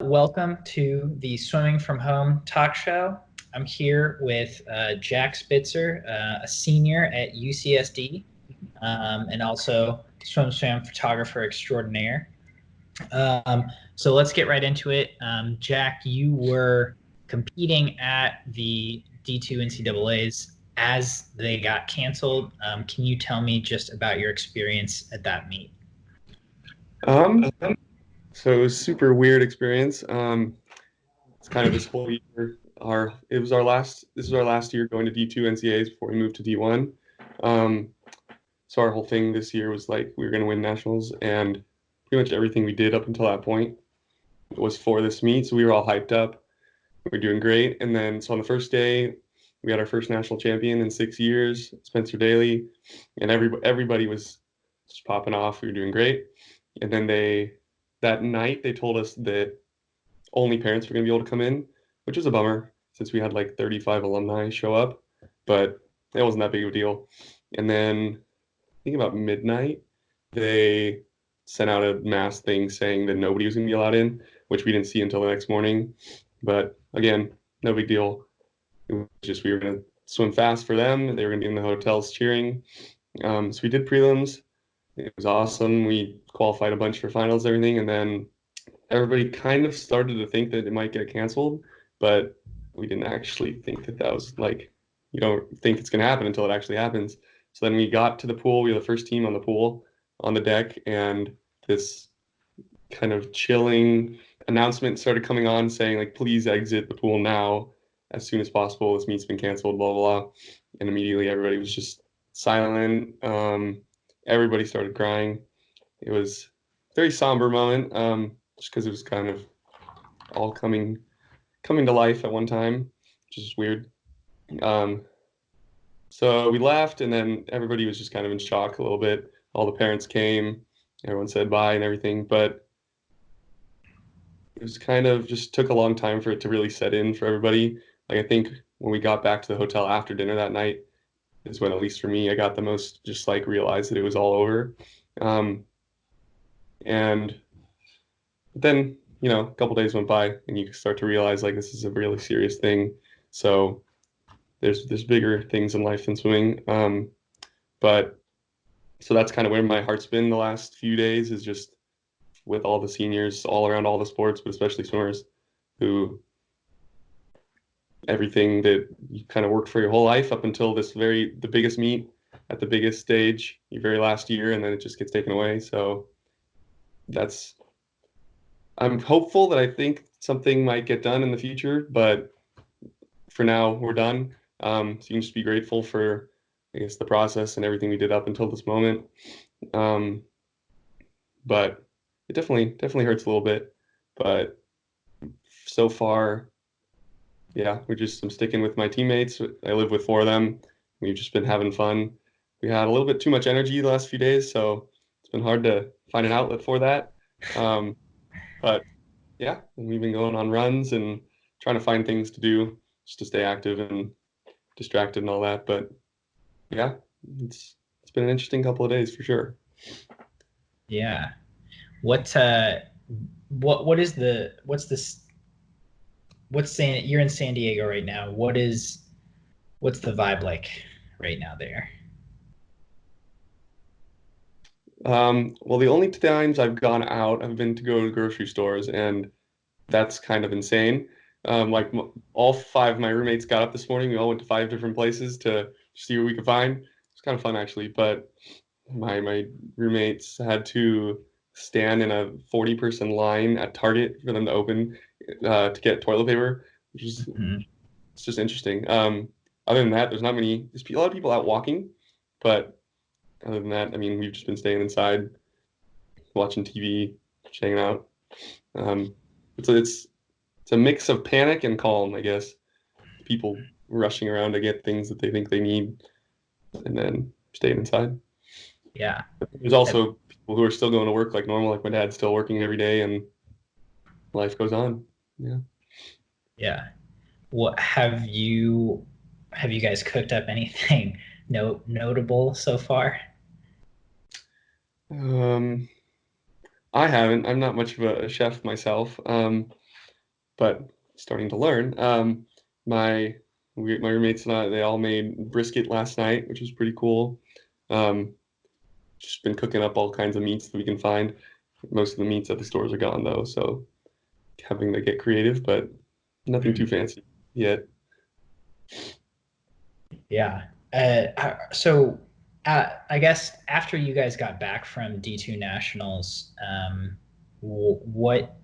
Welcome to the Swimming from Home talk show. I'm here with Jack Spitser, a senior at UCSD, and also SwimSwam photographer extraordinaire. So let's get right into it. Jack, you were competing at the D2 NCAAs as they got canceled. Can you tell me just about your experience at that meet? Um, so it was super weird experience. It's kind of this whole year. This is our last year going to D2 NCAAs before we moved to D1. Um, so our whole thing this year was like we were going to win nationals, and pretty much everything we did up until that point was for this meet. So we were all hyped up. We were doing great, and then so on the first day, we had our first national champion in 6 years, Spencer Daly, and everybody was just popping off. We were doing great, and then that night they told us that only parents were going to be able to come in, which was a bummer since we had like 35 alumni show up, but it wasn't that big of a deal. And then I think about midnight, they sent out a mass thing saying that nobody was going to be allowed in, which we didn't see until the next morning. But again, no big deal. It was just we were going to swim fast for them. They were going to be in the hotels cheering. So we did prelims. It was awesome. We qualified a bunch for finals, everything, and then everybody kind of started to think that it might get canceled, but we didn't actually think that that was like, you don't think it's going to happen until it actually happens. So then we got to the pool. We were the first team on the pool on the deck, and this kind of chilling announcement started coming on saying, like, please exit the pool now as soon as possible. This meet's been canceled, blah, blah, blah. And immediately everybody was just silent. Everybody started crying. It was a very somber moment. Just because it was kind of all coming to life at one time, which is weird. Um, so we left, and then everybody was just kind of in shock a little bit. All the parents came, everyone said bye and everything, but it was kind of just took a long time for it to really set in for everybody. Like I think when we got back to the hotel after dinner that night is when, at least for me, I got the most just like realized that it was all over. Um, and then a couple days went by and you start to realize like this is a really serious thing. So there's bigger things in life than swimming. But so that's kind of where my heart's been the last few days, is just with all the seniors all around all the sports, but especially swimmers, who everything that you kind of worked for your whole life up until the biggest meet at the biggest stage, your very last year, and then it just gets taken away. So that's I'm hopeful that I think something might get done in the future, but for now we're done. So you can just be grateful for, I guess, the process and everything we did up until this moment. Um, but it definitely hurts a little bit. But so far, yeah, I'm sticking with my teammates. I live with four of them. We've just been having fun. We had a little bit too much energy the last few days, so it's been hard to find an outlet for that. Um, but yeah, we've been going on runs and trying to find things to do just to stay active and distracted and all that. But yeah, it's been an interesting couple of days for sure. Yeah. What is the what's this what's saying you're in San Diego right now? What's the vibe like right now there? Well, the only times I've gone out, I've been to go to grocery stores, and that's kind of insane. Like all five of my roommates got up this morning. We all went to five different places to see what we could find. It's kind of fun actually, but my roommates had to stand in a 40-person line at Target for them to open to get toilet paper, which is Mhm. it's just interesting. Other than that, there's not many. There's a lot of people out walking, but other than that, I mean, we've just been staying inside, watching TV, just hanging out. Um, it's a mix of panic and calm, I guess. People rushing around to get things that they think they need, and then staying inside. Yeah. There's Have- also people who are still going to work like normal, like my dad's still working every day, and life goes on. Yeah. yeah. What have you guys cooked up anything notable so far? Um, I haven't. I'm not much of a chef myself. but starting to learn. My roommates and I, they all made brisket last night, which was pretty cool. Um, just been cooking up all kinds of meats that we can find. Most of the meats at the stores are gone though, so having to get creative, but nothing too fancy yet. Yeah. I guess after you guys got back from D2 Nationals, what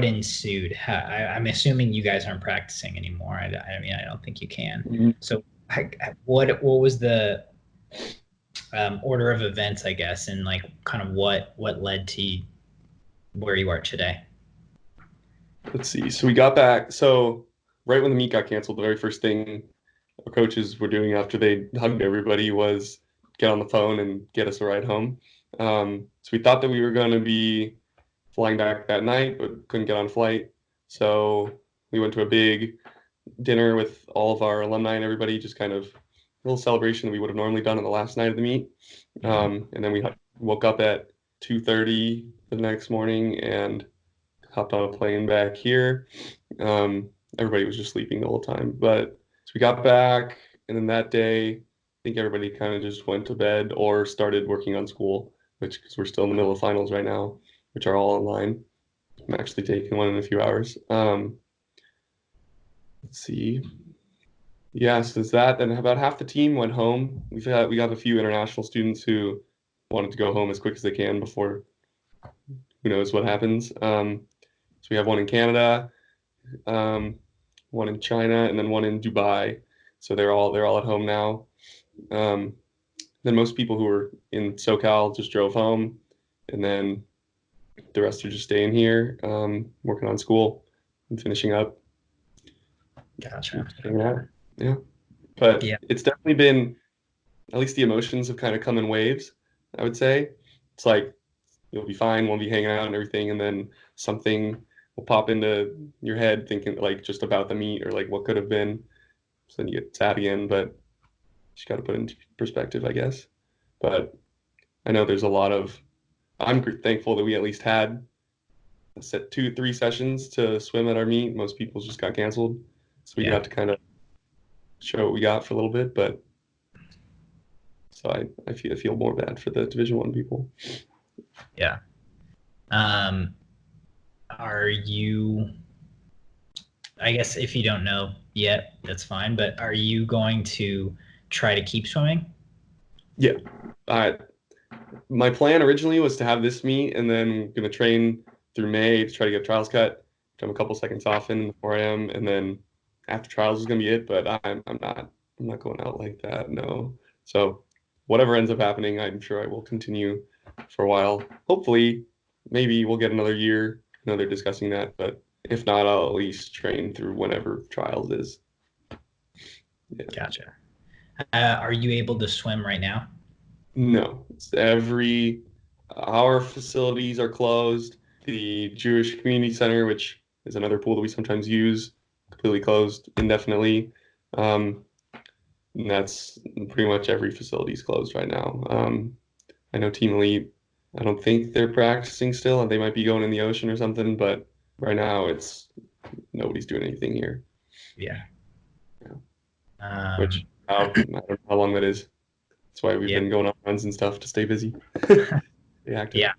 ensued? I'm assuming you guys aren't practicing anymore. I mean, I don't think you can. Mhm. So, what was the order of events, I guess, and like kind of what led to where you are today? Let's see. So we got back. So right when the meet got canceled, the very first thing our coaches were doing after they hugged everybody was get on the phone and get us a ride home. So we thought that we were going to be flying back that night, but couldn't get on a flight. So we went to a big dinner with all of our alumni and everybody, just kind of a little celebration that we would have normally done on the last night of the meet. And then we woke up at 2:30 the next morning and hopped on a plane back here. Um, Everybody was just sleeping the whole time. But so we got back, and then that day, I think everybody kind of just went to bed or started working on school, which because we're still in the middle of finals right now, which are all online. I'm actually taking one in a few hours. Let's see. Yeah, so it's that. Then about half the team went home. We got a few international students who wanted to go home as quick as they can before who knows what happens. So we have one in Canada, um, one in China, and then one in Dubai. So they're all at home now. Um, then most people who were in SoCal just drove home, and then the rest are just staying here, working on school and finishing up. Gotcha. Hanging out. Yeah, but Yeah. it's definitely been at least the emotions have kind of come in waves. I would say it's like you'll be fine, we'll be hanging out and everything, and then something will pop into your head thinking like just about the meet or like what could have been. So then you get sad again, but you just got to put it into perspective, I guess. But I know there's a lot of. I'm thankful that we at least had a set 2, 3 sessions to swim at our meet. Most people just got canceled, so we Yeah. got to kind of show what we got for a little bit. But so I feel more bad for the Division 1 people. Yeah. Um, are you, I guess if you don't know yet, that's fine, but are you going to try to keep swimming? Yeah, I my plan originally was to have this meet and then gonna train through May to try to get trials cut, which I'm a couple seconds off in the 4 a.m. and then after trials is gonna be it. But I'm not going out like that. No. So whatever ends up happening, I'm sure I will continue for a while. Hopefully, maybe we'll get another year. I know they're discussing that, but if not, I'll at least train through whenever trials is. Yeah. Gotcha. Are you able to swim right now? No, our facilities are closed. The Jewish Community Center, which is another pool that we sometimes use, completely closed indefinitely. Um, and that's pretty much every facility is closed right now. I know Team Elite, I don't think they're practicing still, and they might be going in the ocean or something, but right now it's nobody's doing anything here. Yeah. Yeah. Um, Which I don't know how long that is. That's why we've yeah. been going on runs and stuff to stay busy, stay active. Yeah.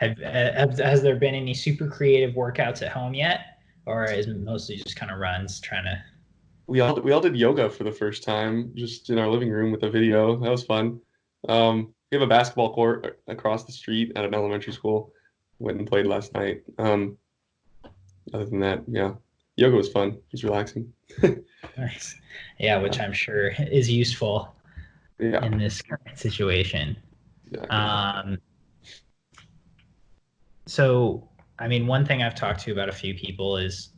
Has there been any super creative workouts at home yet? Or is it mostly just kind of runs trying to, We all did yoga for the first time, just in our living room with a video. That was fun. We have a basketball court across the street at an elementary school. Went and played last night. Other than that, yeah, yoga was fun. It was relaxing. nice. Yeah, which I'm sure is useful Yeah, in this current situation. exactly. Um, so, I mean, one thing I've talked to about a few people is,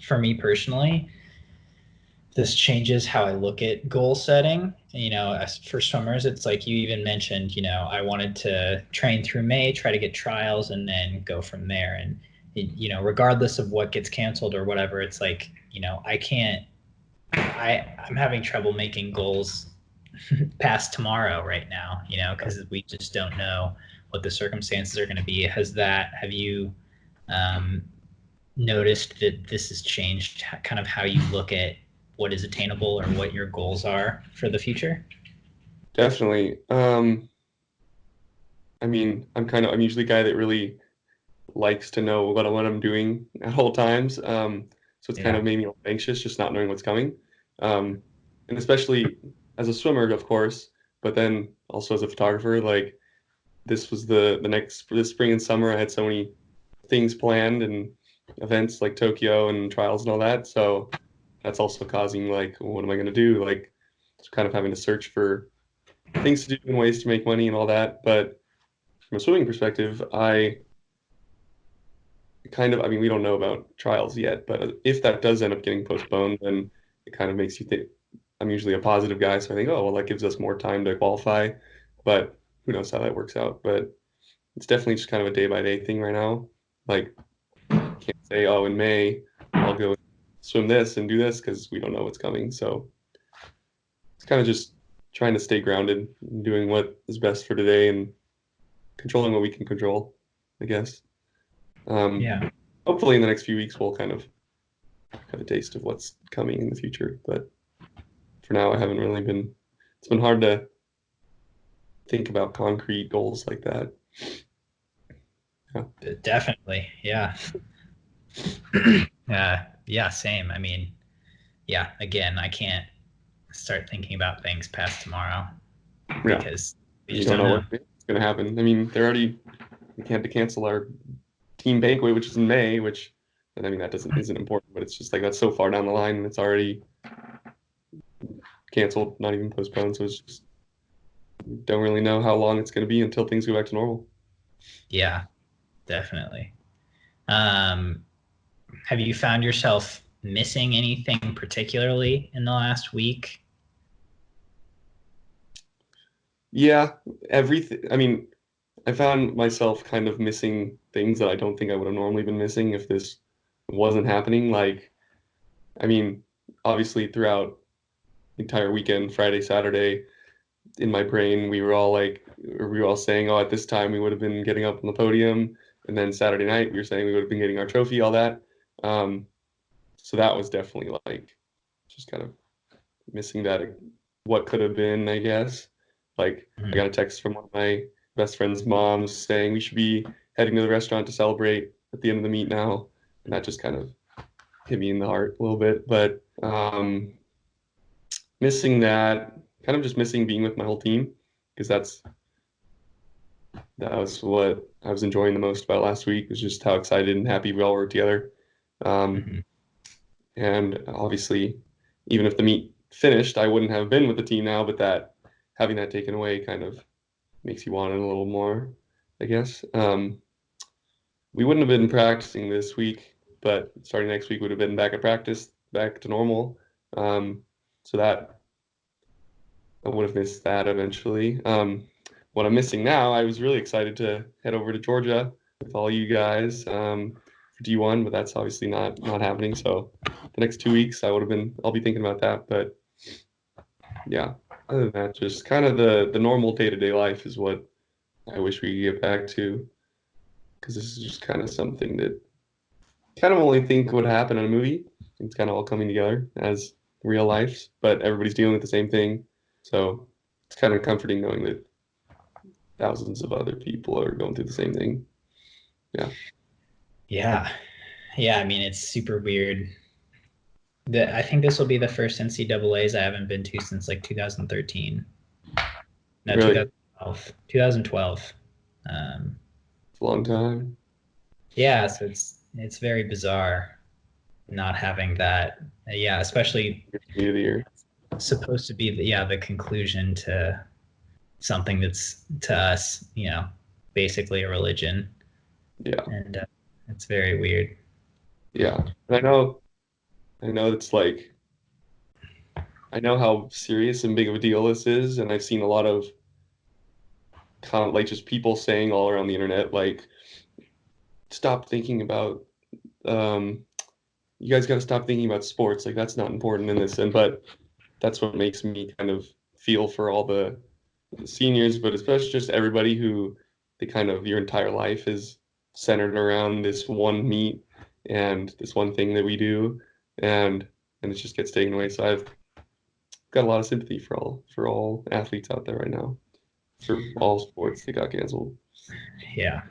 for me personally, this changes how I look at goal setting. As for swimmers, it's like you even mentioned, I wanted to train through May, try to get trials, and then go from there. And, regardless of what gets canceled or whatever, it's like, I can't, I'm having trouble making goals past tomorrow right now, because we just don't know what the circumstances are going to be. Have you noticed that this has changed kind of how you look at what is attainable or what your goals are for the future? Definitely. I mean, I'm usually a guy that really likes to know what I'm doing at all times. So it's kind Yeah. of made me a little anxious just not knowing what's coming. Um, and especially as a swimmer, of course, but then also as a photographer, like this was the next for this spring and summer, I had so many things planned and events like Tokyo and trials and all that. So that's also causing like, what am I going to do? Like, just kind of having to search for things to do and ways to make money and all that. But from a swimming perspective, I mean, we don't know about trials yet, but if that does end up getting postponed, then it kind of makes you think. I'm usually a positive guy, so I think, oh, well, that gives us more time to qualify. But who knows how that works out? But it's definitely just kind of a day by day thing right now. Like, can't say, oh, in May, I'll go swim this and do this because we don't know what's coming. So it's kind of just trying to stay grounded, and doing what is best for today and controlling what we can control, I guess. Um, Yeah. Hopefully, in the next few weeks, we'll kind of have a taste of what's coming in the future. But for now, I haven't really been. It's been hard to think about concrete goals like that. Yeah, Definitely. Yeah. Yeah, same. I mean, yeah, again, I can't start thinking about things past tomorrow yeah. because we You just don't don't know know. what's going to happen. I mean, we had to cancel our team banquet, which is in May, which, and I mean, that doesn't isn't important, but it's just like that's so far down the line and it's already canceled, not even postponed. So it's just don't really know how long it's going to be until things go back to normal. Yeah, definitely. Um, have you found yourself missing anything particularly in the last week? Yeah, everything. I mean, I found myself kind of missing things that I don't think I would have normally been missing if this wasn't happening. Like, I mean, obviously throughout the entire weekend, Friday, Saturday, in my brain, we were all saying, oh, at this time we would have been getting up on the podium. And then Saturday night, we were saying we would have been getting our trophy, all that. Um, so that was definitely like just kind of missing that what could have been, I guess. Like I Mhm. got a text from one of my best friend's moms saying we should be heading to the restaurant to celebrate at the end of the meet now, and that just kind of hit me in the heart a little bit. But missing that, kind of just missing being with my whole team because that was what I was enjoying the most about last week was just how excited and happy we all were together. Um, Mhm. and obviously, even if the meet finished, I wouldn't have been with the team now, but that having that taken away kind of makes you want it a little more, I guess. We wouldn't have been practicing this week, but starting next week would have been back at practice, back to normal. Um, so that I would have missed that eventually. What I'm missing now, I was really excited to head over to Georgia with all you guys for D1, but that's obviously not happening. So the next 2 weeks, I'll be thinking about that. But yeah, other than that, just kind of the normal day-to-day life is what I wish we could get back to because this is just kind of something that kind of only think would happen in a movie. It's kind of all coming together as real life, but everybody's dealing with the same thing. So it's kind of comforting knowing that thousands of other people are going through the same thing. Yeah, Yeah. Yeah, I mean, it's super weird. I think this will be the first NCAAs I haven't been to since like 2013. No, really, 2012. 2012. Um, it's a long time. yeah, so it's very bizarre not having that. Yeah, especially End of the year. supposed to be the conclusion to something that's to us, basically a religion, Yeah, and it's very weird. yeah. And I know it's like, I know how serious and big of a deal this is, and I've seen a lot of kind of like just people saying all around the internet, like, stop thinking about um, you guys got to stop thinking about sports. Like that's not important in this. And but that's what makes me kind of feel for all the seniors, but especially just everybody who they kind of your entire life is centered around this one meet and this one thing that we do, and it just gets taken away. So I've got a lot of sympathy for all athletes out there right now, for all sports that got canceled. Yeah,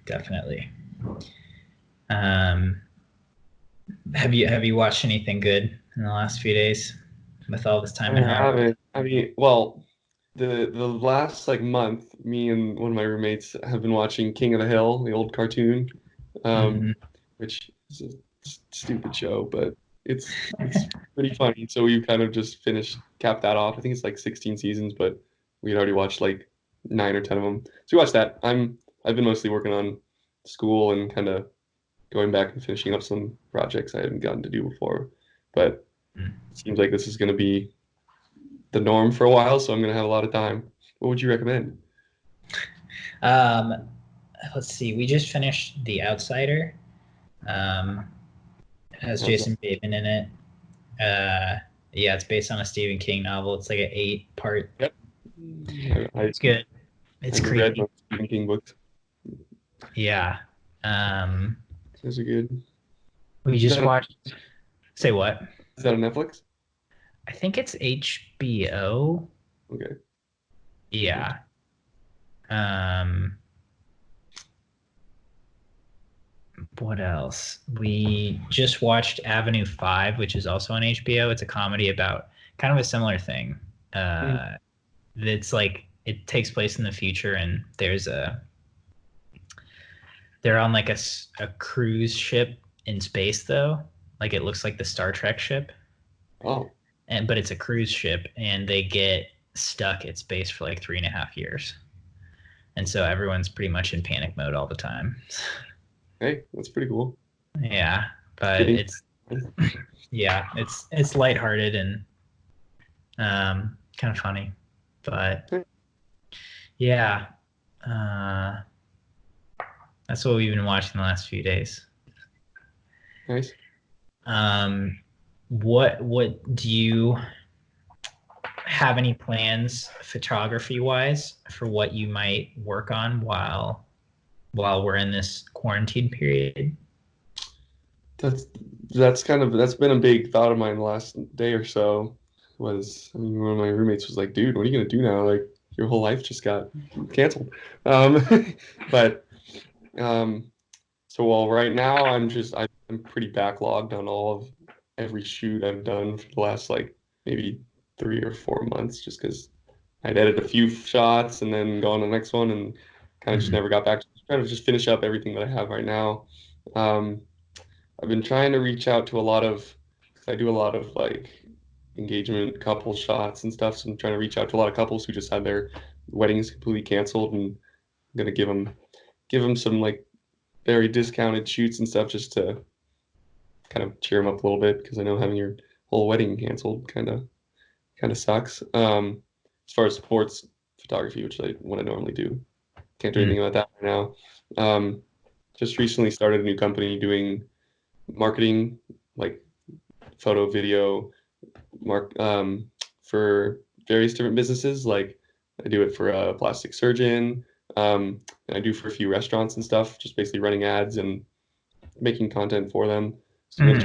definitely. Um, have you watched anything good in the last few days with all this time I at home? haven't. I mean, well, the last like month, me and one of my roommates have been watching King of the Hill, the old cartoon, um, Mm-hmm. which is a stupid show, but it's pretty funny. So we've kind of just capped that off. I think it's like 16 seasons, but we had already watched like 9 or 10 of them. So we watched that. I've been mostly working on school and kind of going back and finishing up some projects I haven't gotten to do before. But it seems like this is going to be the norm for a while, so I'm going to have a lot of time. What would you recommend? Um, let's see. We just finished The Outsider. Um, it has How's that? Jason Bateman in it. Yeah, it's based on a Stephen King novel. It's like an 8-part. Yep. It's good. It's I've read creepy. most Stephen King books. Yeah. Um, Those are good. we Is just that watched. Say what? is that on Netflix? I think it's HBO. Okay. Yeah. Um, what else? We just watched Avenue 5, which is also on HBO. It's a comedy about kind of a similar thing. Mhm. It's like it takes place in the future, and they're on like a cruise ship in space though. Like it looks like the Star Trek ship, Oh, but it's a cruise ship, and they get stuck at space for like 3.5 years, and so everyone's pretty much in panic mode all the time. hey, that's pretty cool. Yeah, Just but kidding. it's lighthearted and kind of funny, but Hey, yeah, uh, that's what we've been watching the last few days. nice. Um, what do you have any plans photography wise for what you might work on while we're in this quarantine period? That's that's been a big thought of mine the last day or so. I mean, one of my roommates was like, "Dude, what are you gonna do now? Like, your whole life just got canceled." Um, but um, So well, right now I'm pretty backlogged on all of every shoot I've done for the last like maybe 3 or 4 months, just because I'd edited a few shots and then go on to the next one and kind of just Mm-hmm. never got back to trying to just finish up everything that I have right now. Um, I've been trying to reach out to a lot of, 'cause I do a lot of like engagement couple shots and stuff, so I'm trying to reach out to a lot of couples who just had their weddings completely canceled, and I'm gonna give them some like very discounted shoots and stuff just to kind of cheer them up a little bit because I know having your whole wedding canceled kind of sucks. As far as sports photography, which I what I normally do, can't do anything about that right now. Just recently started a new company doing marketing, like photo, video, for various different businesses. Like I do it for a plastic surgeon, and I do for a few restaurants and stuff. Just basically running ads and making content for them. So Mm-hmm. I'm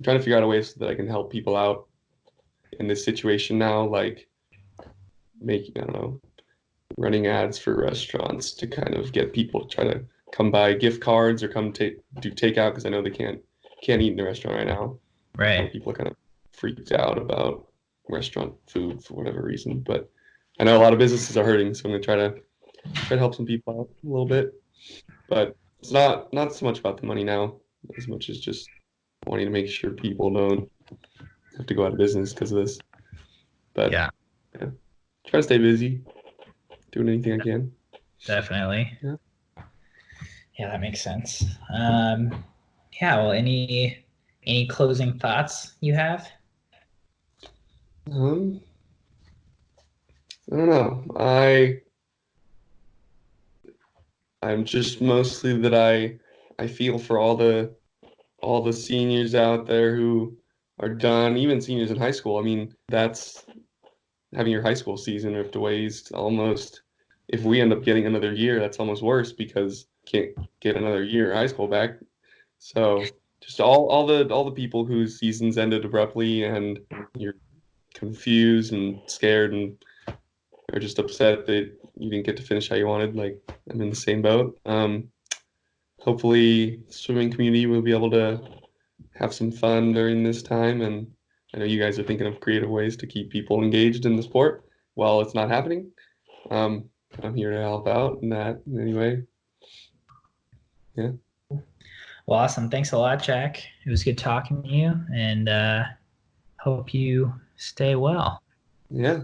trying to figure out a way so that I can help people out in this situation now, like making, I don't know, running ads for restaurants to kind of get people to try to come buy gift cards or come do takeout because I know they can't eat in the restaurant right now. A lot Right. of people are kind of freaked out about restaurant food for whatever reason, but I know a lot of businesses are hurting, so I'm gonna try to help some people out a little bit. But it's not so much about the money now, as much as just wanting to make sure people don't have to go out of business because of this. But Yeah, yeah, try to stay busy, doing anything I can. definitely. Yeah. Yeah, that makes sense. Yeah, well, any closing thoughts you have? Um, I don't know. I'm just mostly that I feel for all the seniors out there who are done, even seniors in high school. I mean, that's having your high school season ripped away is almost, if we end up getting another year, that's almost worse because can't get another year of high school back. So just all the people whose seasons ended abruptly and you're confused and scared and are just upset that you didn't get to finish how you wanted. Like, I'm in the same boat. Hopefully, the swimming community will be able to have some fun during this time. And I know you guys are thinking of creative ways to keep people engaged in the sport while it's not happening. Um, I'm here to help out in that in any way. Yeah. Well, awesome. Thanks a lot, Jack. It was good talking to you, and hope you stay well. Yeah.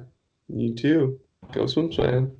You too. Go SwimSwam.